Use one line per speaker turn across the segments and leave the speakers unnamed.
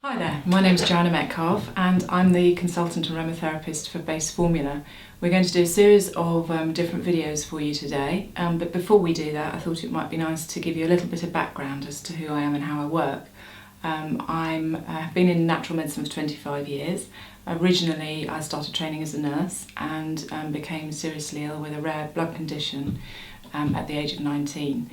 Hi there, my name is Joannah Metcalfe and I'm the consultant aromatherapist for Base Formula. We're going to do a series of different videos for you today, but before we do that I thought it might be nice to give you a little bit of background as to who I am and how I work. I've been in natural medicine for 25 years. Originally I started training as a nurse and became seriously ill with a rare blood condition at the age of 19.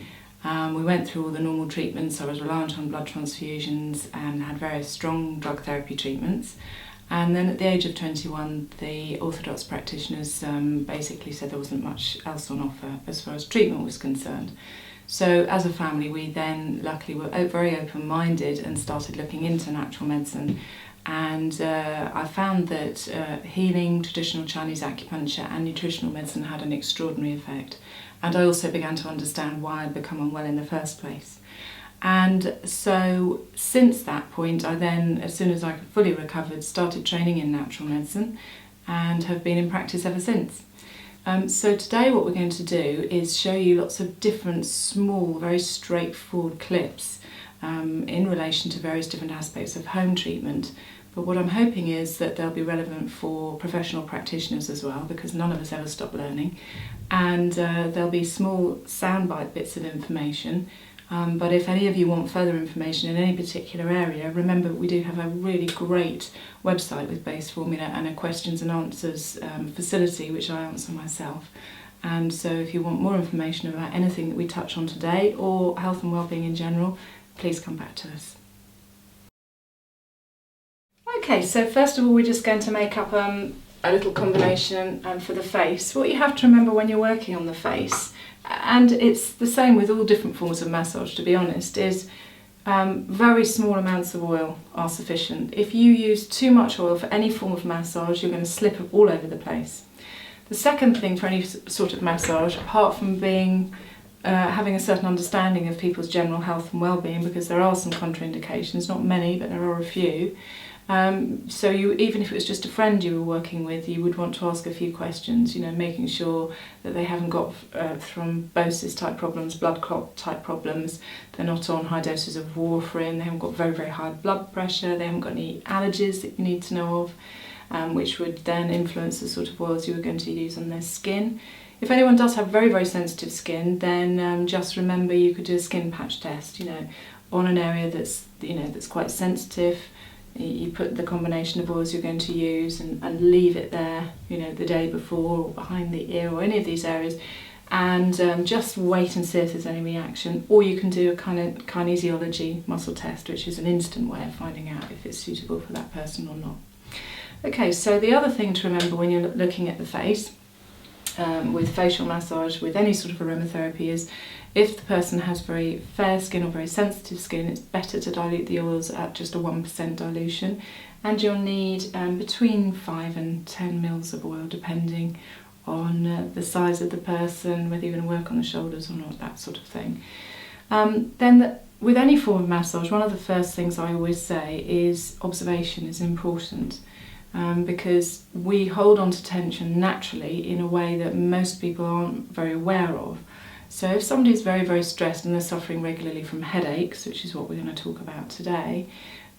We went through all the normal treatments. I was reliant on blood transfusions and had various strong drug therapy treatments. And then at the age of 21, the orthodox practitioners basically said there wasn't much else on offer as far as treatment was concerned. So as a family, we then luckily were very open-minded and started looking into natural medicine. And I found that healing, traditional Chinese acupuncture and nutritional medicine had an extraordinary effect. And I also began to understand why I'd become unwell in the first place. And so since that point, I then, as soon as I fully recovered, started training in natural medicine and have been in practice ever since. So today what we're going to do is show you lots of different small, very straightforward clips in relation to various different aspects of home treatment. But what I'm hoping is that they'll be relevant for professional practitioners as well, because none of us ever stop learning. And there'll be small soundbite bits of information. But if any of you want further information in any particular area, remember we do have a really great website with Base Formula and a questions and answers facility which I answer myself. And so if you want more information about anything that we touch on today or health and wellbeing in general, please come back to us. Okay, so first of all we're just going to make up a little combination for the face. What you have to remember when you're working on the face, and it's the same with all different forms of massage to be honest, is very small amounts of oil are sufficient. If you use too much oil for any form of massage, you're going to slip it all over the place. The second thing for any sort of massage, apart from being having a certain understanding of people's general health and well-being, because there are some contraindications, not many, but there are a few. So even if it was just a friend you were working with, you would want to ask a few questions, making sure that they haven't got thrombosis type problems, blood clot type problems, they're not on high doses of warfarin, they haven't got very, very high blood pressure, they haven't got any allergies that you need to know of, which would then influence the sort of oils you were going to use on their skin. If anyone does have very, very sensitive skin, then just remember you could do a skin patch test, on an area that's quite sensitive. You put the combination of oils you're going to use and leave it there, the day before or behind the ear or any of these areas, and just wait and see if there's any reaction. Or you can do a kind of kinesiology muscle test, which is an instant way of finding out if it's suitable for that person or not. Okay, so the other thing to remember when you're looking at the face, with facial massage, with any sort of aromatherapy, is if the person has very fair skin or very sensitive skin, it's better to dilute the oils at just a 1% dilution, and you'll need between 5 and 10 mils of oil depending on the size of the person, whether you're going to work on the shoulders or not, that sort of thing. With any form of massage, one of the first things I always say is observation is important. Because we hold on to tension naturally in a way that most people aren't very aware of. So if somebody is very, very stressed and they're suffering regularly from headaches, which is what we're going to talk about today,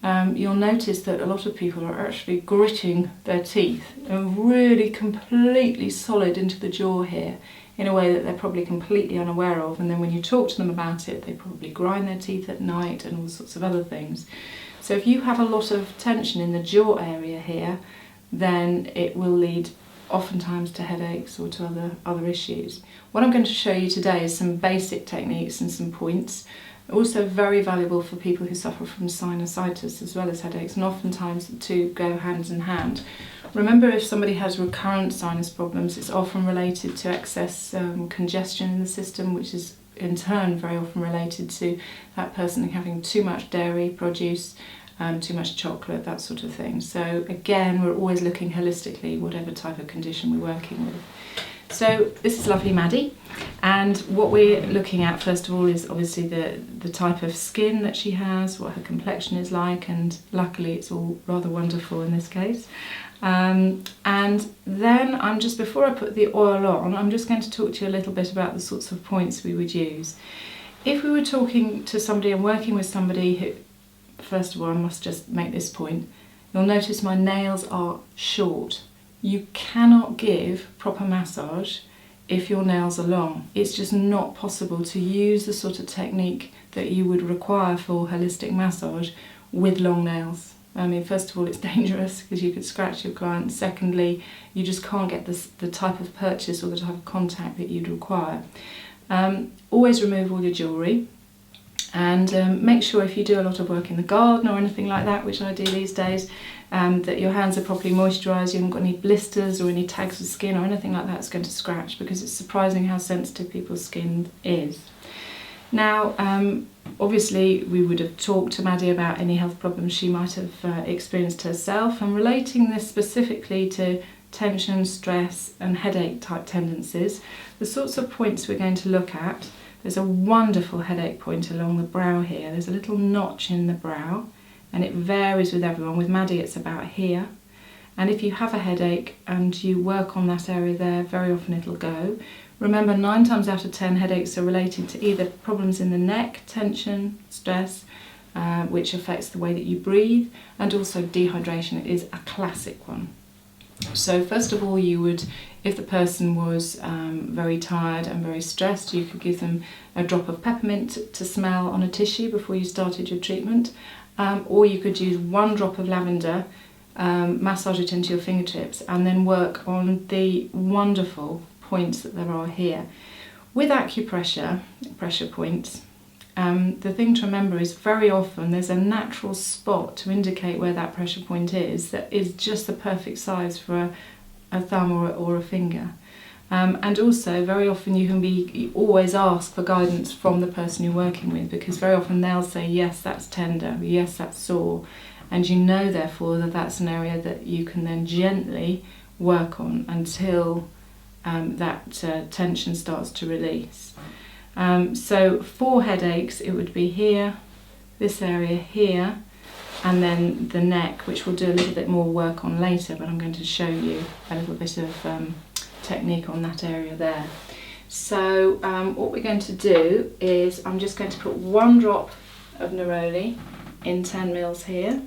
you'll notice that a lot of people are actually gritting their teeth and really completely solid into the jaw here in a way that they're probably completely unaware of. And then when you talk to them about it, they probably grind their teeth at night and all sorts of other things. So if you have a lot of tension in the jaw area here, then it will lead oftentimes to headaches or to other issues. What I'm going to show you today is some basic techniques and some points, also very valuable for people who suffer from sinusitis as well as headaches, and oftentimes the two go hand in hand. Remember, if somebody has recurrent sinus problems, it's often related to excess congestion in the system, which is in turn very often related to that person having too much dairy produce, too much chocolate, that sort of thing. So again, we're always looking holistically, whatever type of condition we're working with. So this is lovely Maddie, and what we're looking at first of all is obviously the type of skin that she has, what her complexion is like, and luckily it's all rather wonderful in this case. And then before I put the oil on, I'm just going to talk to you a little bit about the sorts of points we would use. If we were talking to somebody and working with somebody who first of all, I must just make this point. You'll notice my nails are short. You cannot give proper massage if your nails are long. It's just not possible to use the sort of technique that you would require for holistic massage with long nails. I mean, first of all, it's dangerous because you could scratch your client. Secondly, you just can't get the type of purchase or the type of contact that you'd require. Always remove all your jewellery, and make sure if you do a lot of work in the garden or anything like that, which I do these days, that your hands are properly moisturised, you haven't got any blisters or any tags of skin or anything like that that's going to scratch, because it's surprising how sensitive people's skin is. Now, obviously we would have talked to Maddie about any health problems she might have experienced herself, and relating this specifically to tension, stress and headache type tendencies, the sorts of points we're going to look at. There's a wonderful headache point along the brow here. There's a little notch in the brow, and it varies with everyone. With Maddie it's about here, and if you have a headache and you work on that area there, very often it'll go. Remember, 9 times out of 10 headaches are related to either problems in the neck, tension, stress, which affects the way that you breathe, and also dehydration is a classic one. So first of all, you would, if the person was very tired and very stressed, you could give them a drop of peppermint to smell on a tissue before you started your treatment, or you could use 1 drop of lavender, massage it into your fingertips, and then work on the wonderful points that there are here. With acupressure, pressure points, the thing to remember is very often there's a natural spot to indicate where that pressure point is that is just the perfect size for a thumb or a finger. And also very often you always ask for guidance from the person you're working with, because very often they'll say, yes, that's tender, yes, that's sore, and you know therefore that that's an area that you can then gently work on until that tension starts to release. So for headaches it would be here, this area here, and then the neck, which we'll do a little bit more work on later, but I'm going to show you a little bit of technique on that area there. So what we're going to do is I'm just going to put 1 drop of neroli in 10 ml here.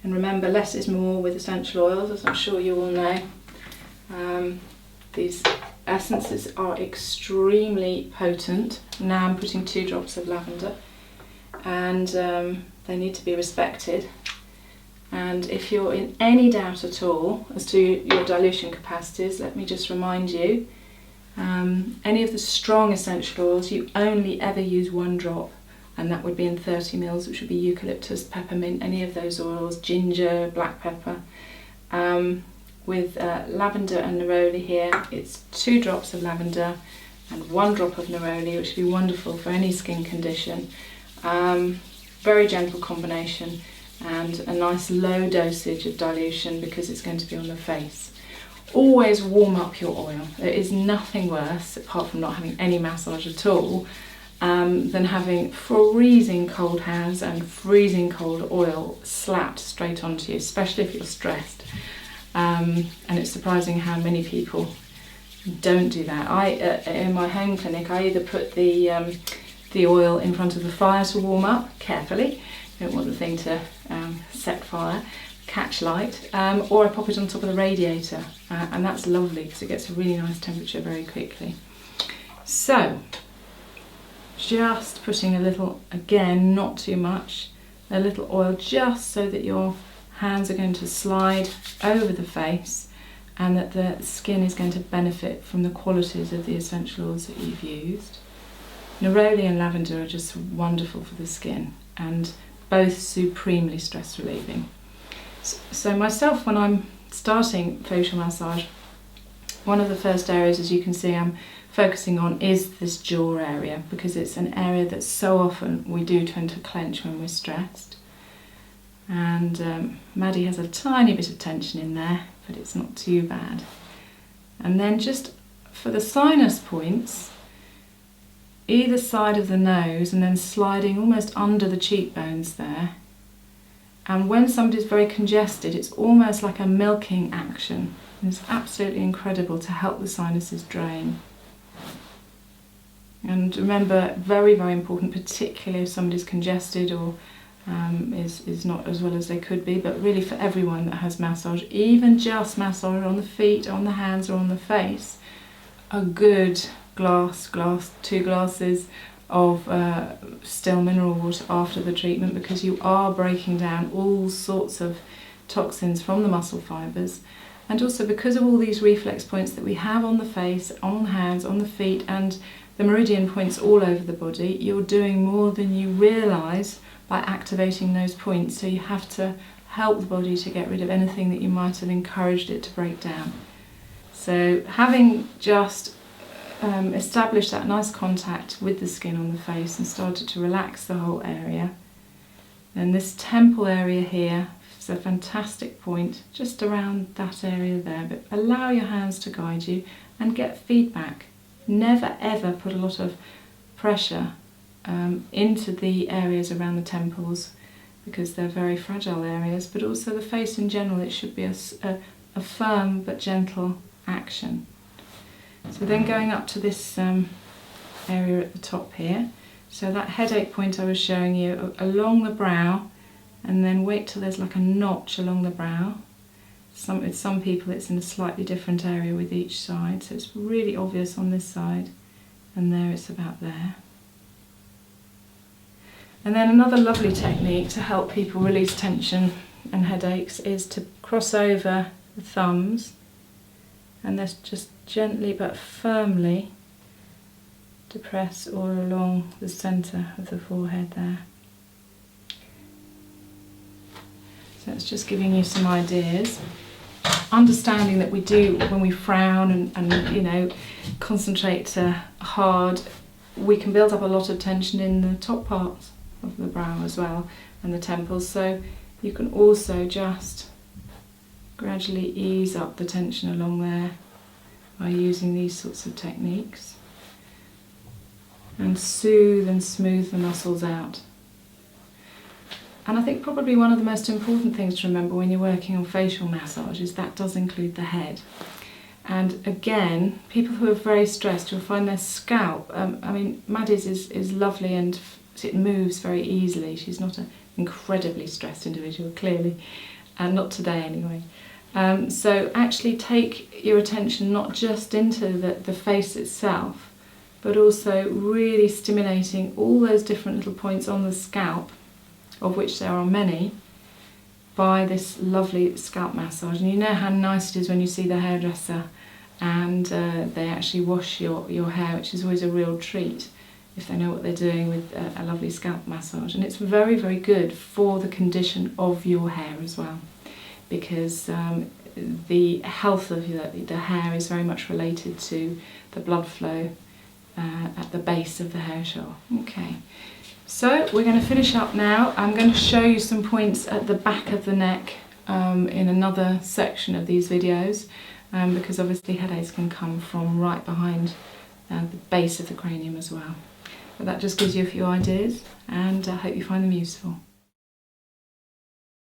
And remember, less is more with essential oils, as I'm sure you all know. These essences are extremely potent. Now I'm putting 2 drops of lavender, and they need to be respected. And if you're in any doubt at all as to your dilution capacities, let me just remind you, any of the strong essential oils, you only ever use 1 drop, and that would be in 30 ml, which would be eucalyptus, peppermint, any of those oils, ginger, black pepper. With lavender and neroli here, it's 2 drops of lavender and 1 drop of neroli, which would be wonderful for any skin condition. Very gentle combination, and a nice low dosage of dilution because it's going to be on the face. Always warm up your oil. There is nothing worse, apart from not having any massage at all, than having freezing cold hands and freezing cold oil slapped straight onto you, especially if you're stressed. And it's surprising how many people don't do that. In my home clinic, I either put the oil in front of the fire to warm up carefully, you don't want the thing to set fire, catch light, or I pop it on top of the radiator, and that's lovely because it gets a really nice temperature very quickly. So just putting a little, again, not too much, a little oil just so that your hands are going to slide over the face and that the skin is going to benefit from the qualities of the essential oils that you've used. Neroli and lavender are just wonderful for the skin, and both supremely stress relieving. So myself, when I'm starting facial massage, one of the first areas, as you can see, I'm focusing on is this jaw area, because it's an area that so often we do tend to clench when we're stressed. And Maddie has a tiny bit of tension in there, but it's not too bad. And then just for the sinus points, either side of the nose, and then sliding almost under the cheekbones there. And when somebody's very congested, it's almost like a milking action. And it's absolutely incredible to help the sinuses drain. And remember, very, very important, particularly if somebody's congested or is not as well as they could be, but really for everyone that has massage, even just massage on the feet, on the hands or on the face, a good two glasses of still mineral water after the treatment, because you are breaking down all sorts of toxins from the muscle fibres. And also because of all these reflex points that we have on the face, on the hands, on the feet, and the meridian points all over the body, you're doing more than you realise by activating those points. So you have to help the body to get rid of anything that you might have encouraged it to break down. So having just established that nice contact with the skin on the face and started to relax the whole area, then this temple area here is a fantastic point, just around that area there, but allow your hands to guide you and get feedback. Never ever put a lot of pressure into the areas around the temples, because they're very fragile areas, but also the face in general. It should be a firm but gentle action. So then going up to this area at the top here, so that headache point I was showing you, along the brow, and then wait till there's like a notch along the brow. With some people it's in a slightly different area with each side, so it's really obvious on this side, and there it's about there. And then another lovely technique to help people release tension and headaches is to cross over the thumbs, and then just gently but firmly depress all along the centre of the forehead there. So it's just giving you some ideas. Understanding that we do, when we frown and concentrate hard, we can build up a lot of tension in the top parts of the brow as well, and the temples. So you can also just gradually ease up the tension along there by using these sorts of techniques, and soothe and smooth the muscles out. And I think probably one of the most important things to remember when you're working on facial massage is that does include the head. And again, people who are very stressed, you'll find their scalp, Maddie's is lovely and it moves very easily. She's not an incredibly stressed individual, clearly, and not today anyway. So actually take your attention not just into the face itself, but also really stimulating all those different little points on the scalp, of which there are many, by this lovely scalp massage. And you know how nice it is when you see the hairdresser and they actually wash your hair, which is always a real treat if they know what they're doing with a lovely scalp massage. And it's very, very good for the condition of your hair as well, because the health of the hair is very much related to the blood flow at the base of the hair shaft. Okay. So we're going to finish up now. I'm going to show you some points at the back of the neck in another section of these videos, because obviously headaches can come from right behind the base of the cranium as well. But that just gives you a few ideas, and I hope you find them useful.